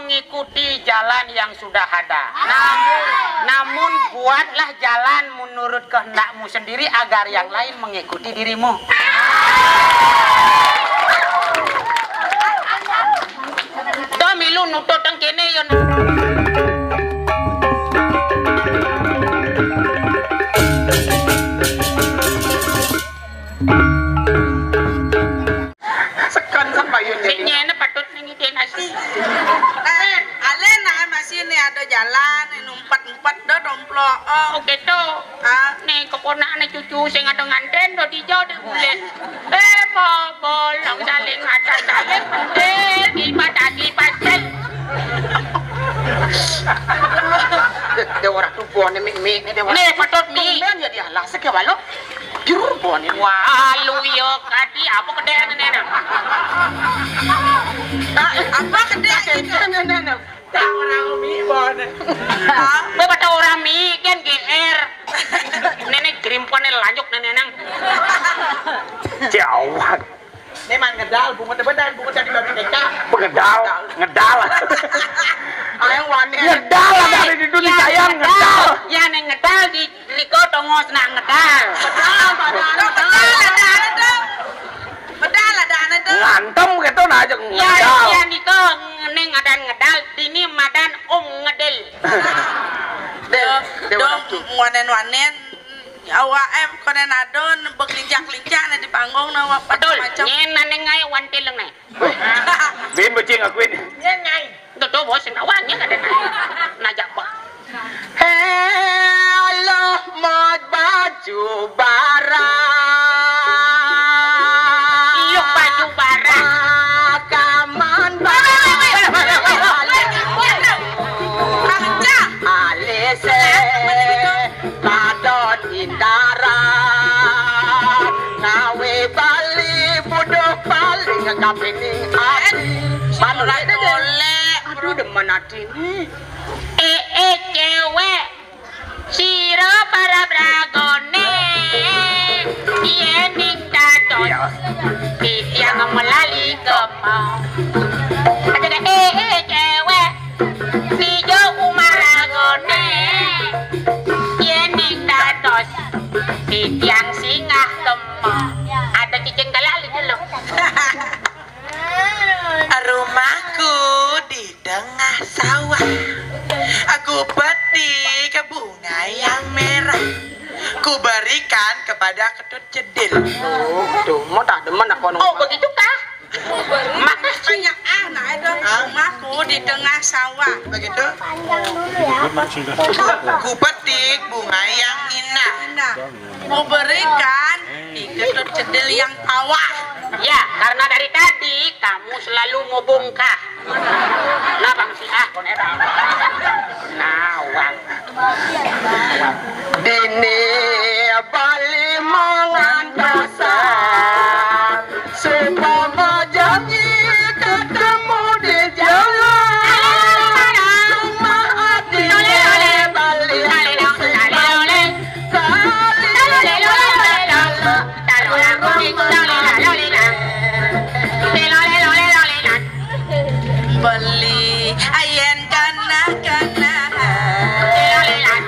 mengikuti jalan yang sudah ada. Namun buatlah jalan menurut kehendakmu sendiri agar yang lain mengikuti dirimu. Milu nutut ang kini yun. Sekan sampai yun jadi. Sinya na patut nangidin asli. Alen na masih ni ada jalan, numpat-numpat dah domplok. Oh gitu. Nih keponakan na cucu sing ada nganten do dijauh di bulet. Bolong saling atas saling pentil dibatasi pasel. Dia orang tu buat ni mik ni dia. Nih patut mi. Tumben ya dia lah sekali balo. Jur buat ni. Wah lu yo kadi apa kedai ni? Apa kedai itu? Tak orang mi buat ni. Beberapa orang mi kan GR. Nenek gerimpon ni lanjut nenek nang. Jauh. Memang ngedal bunga tebedan bunga tadi babi deca. Ngedal. Ayang wani. Ngedal ada di dunia sayang ngedal. Ya neng ngedal di liko tongos nak ngedal. Bedal ada anak tu. Ngantem gitu nah aja ngedal. Ya niko neng ada ngedal ini madan ngedel. Dong wanen-wanen. Awak konen adon berkelincak-kelincak na di panggung na awak Betul. macam. Nyen neng ngai wantil lang nai. Bin becing aku ini. Nyen ngai. Tuh bos nawannya ada nai. Najak pak. Allah mod baju barang. Iyuk baju barang. Kaman alese kadon indaran nawe bali buduh paling kapining ati Manulah boleh. aduh demen hati Cewek. Siro para bragone. Iening dados. Titiang melali kemau. Ada cewek. Sijo umaragone. Iening dados. Titiang singah kemau. Ada cicing galak dulu. Rumahku di tengah sawah. Aku petik bunga yang merah. Ku berikan kepada ketut cedil. tuh mau tak demen aku Oh begitukah? Makanya anak itu rumahku di tengah sawah. Begitu? Ku petik bunga yang indah. Ku berikan di ketut cedil yang awah. Ya, karena dari tadi kamu selalu mau bongkah. Nah, Bang Siah, konera. Nawang. dini bali mengantasan supaya janji ketemu di jalan cuma adi bali Beli ayen kana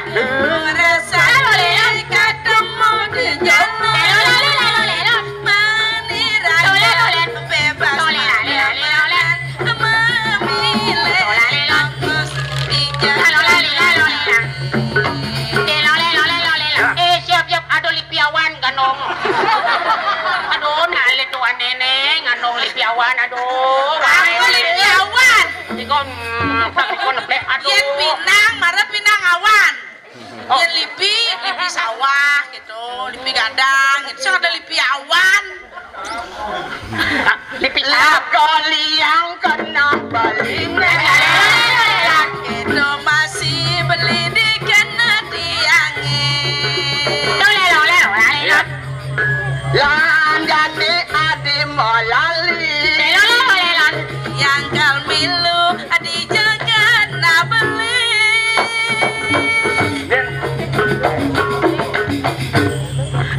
merasa ketemu di jalan menira bebas memilih fokus di jalan. Siap-siap aduh lipiawan ganong. Aduh nalit tuan neneng ganong lipiawan aduh. Lipiawan Ikon neplek aduh. yen pinang marah pinang awan. Yen lipi sawah gitu, lipi gadang gitu. Sang ada lipi awan. Lipi kali yang kena balinya Itu masih beli di kena tiangin. landani adi molali Yang kal milu adi jangan na beli.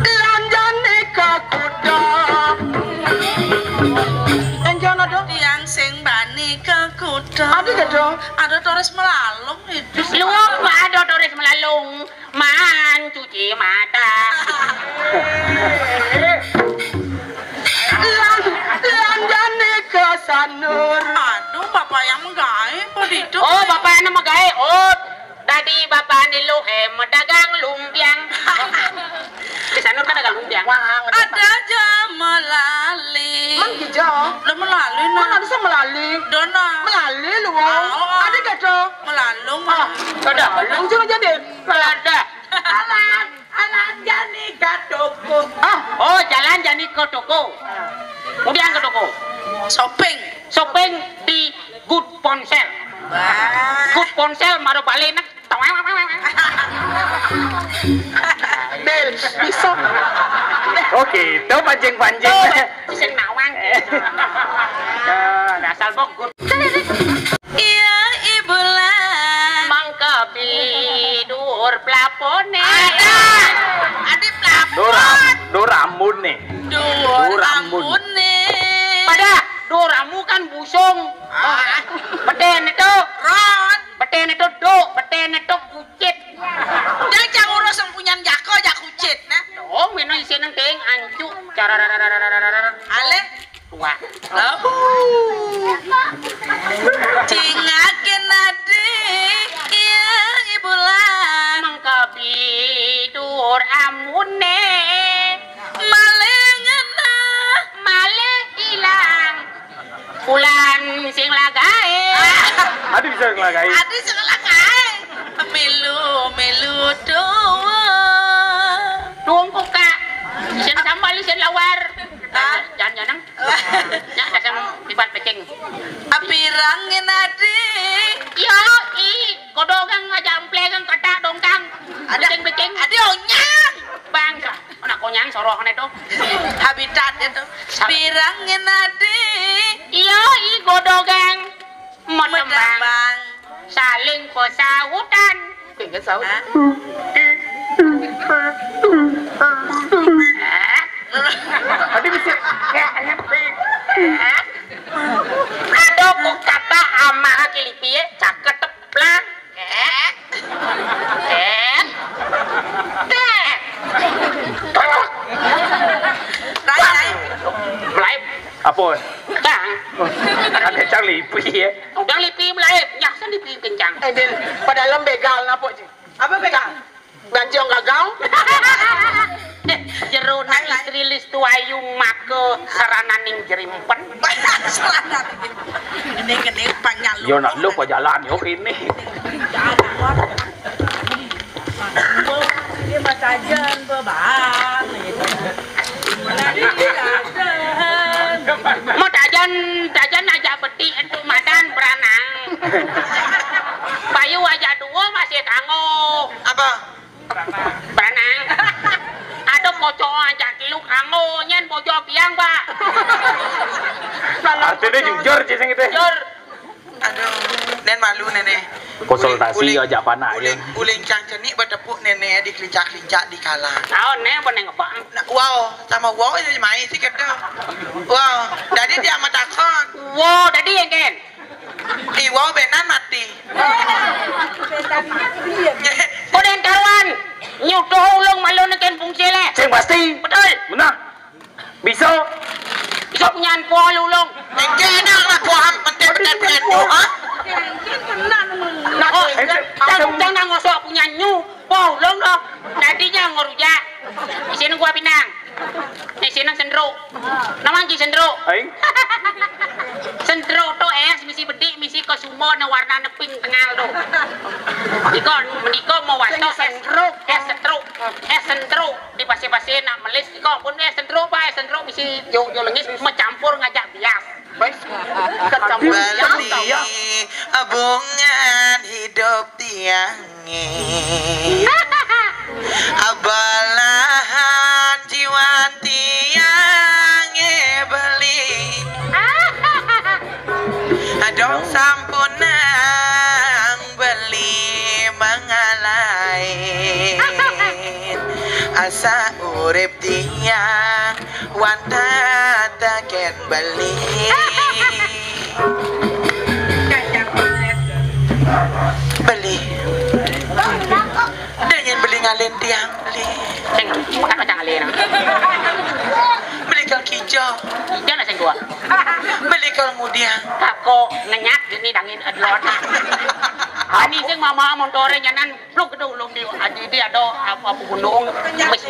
landani ke kuda Yang sing bani ke kuda. adi Ada Torres melalung itu. Luang ada Torres melalung. Man cuci mata. Lanjane ke sanur. Aduh, bapak yang menggawe kok itu. Oh, bapak anu magae. Oh, tadi bapak ni lu dagang lumpiang. Di sana kan dagang lumpiang. Ada aja melalui. Man hijau. Lo melalui no. Mana bisa melalui? Dona. Melalui lu. Ada kata. Melalung. Ada. Langsung jadi. Ada. Anak jani ke toko. Oh, jalan jani ke toko. Kemudian ke toko. Shopping. Shopping di Good Ponsel. Good Ponsel maru balik nak. Del, bisa. Oke, itu pancing-pancing. Sing nawang. Asal bok good. Iya, Ibu Lan. Mangkepi dur plafone. Ada plafon. Doramun nih. Dur rambut. rambut nih. Pada doramu kan busung. Beten itu. Ron. Beten itu beten itu kucit. Jangan urus yang punya jako jak kucit nah. Oh, meno isi nang ting ancu. Ale. Tua. Cingakin ade. Iya, Ibu Lan. Mangkepi dur amune. Malengena. Male hilang. Bulan sing lagae. Adi bisa ngelagai. Ada sekolah kae. Melu doa. Duong ko ka. Sin sambal sin lawar. Jangan. Ya, dasar tibat pecing. Apirangin ade. Yo, kodogang ngajamplegang kata dongkang. Pecing. Ada onyang. Bangsa. Anak konyang sorokan itu. Habitat itu. Pirangin ade. Yo, godogang. Metembang. Medambang. Saling pesautan. Tinggal saut. Adi bisa. Ada ku kata ama kilipie caket teplang. Rai. Mulai Apa? kencang. Ada cang lipi ya. Udah lipi mulai nyasan lipi kencang. Del, pada dalam begal apa sih? Apa begal? Banjong gagal. Jero na istri listu ayu make sarananing jerimpen. Gede panjang lu. Yo nak lu kok jalan yo ini. Dia matajan beban. Mau tajan aja beti itu madan beranang. Bayu aja dua masih kanggo Apa? beranang. Ada pocok aja kilu kanggo nyen pojok biang pak. Artinya jujur sih sing itu. Jur. Aduh, nen malu nenek. Konsultasi aja panah ya. Uling cangcenik bertepuk nenek di kelincak-kelincak di kalang. Tahu nih apa nih ngebang. Nah, wow, sama wow itu main sih kata. Wow, jadi dia amat takut. Wow, tadi yang kan. Wow benar mati. Koden kawan, nyudoh ulung malu neken fungsi le. Cing pasti. Betul. Benar. Bisa. Bisa punya anpo ulung. Engke enak lah paham penting-penting punya doa. Nah, oh, jangan ngosok punya nyu. Wow, ulung dong. Tadinya ngorujak. Di sini gua pinang. Di sini sendro. Namanya ki sendro. Aing. Sendro to misi bedik misi ke sumo na warna pink tengah do. Menikah mau wasto sendro di pasi-pasi nak melis iko pun sendro pak sendro misi yo lengis mencampur ngajak bias. Baik. Beli abungan hidup tiangi. Abalahan jiwa tiangi beli. Adong sampunang beli mangalain. Asa urip tiang wanta taken beli. ngalen tiang li. Sing makan macam ale nang. Melikal kijau. Ijo na sing tua. Melikal mudian. Kako ngenyat ini dangin adlon. Ani sing mama montore nyanan pluk kedung lum di adi dia do apa gunung mis.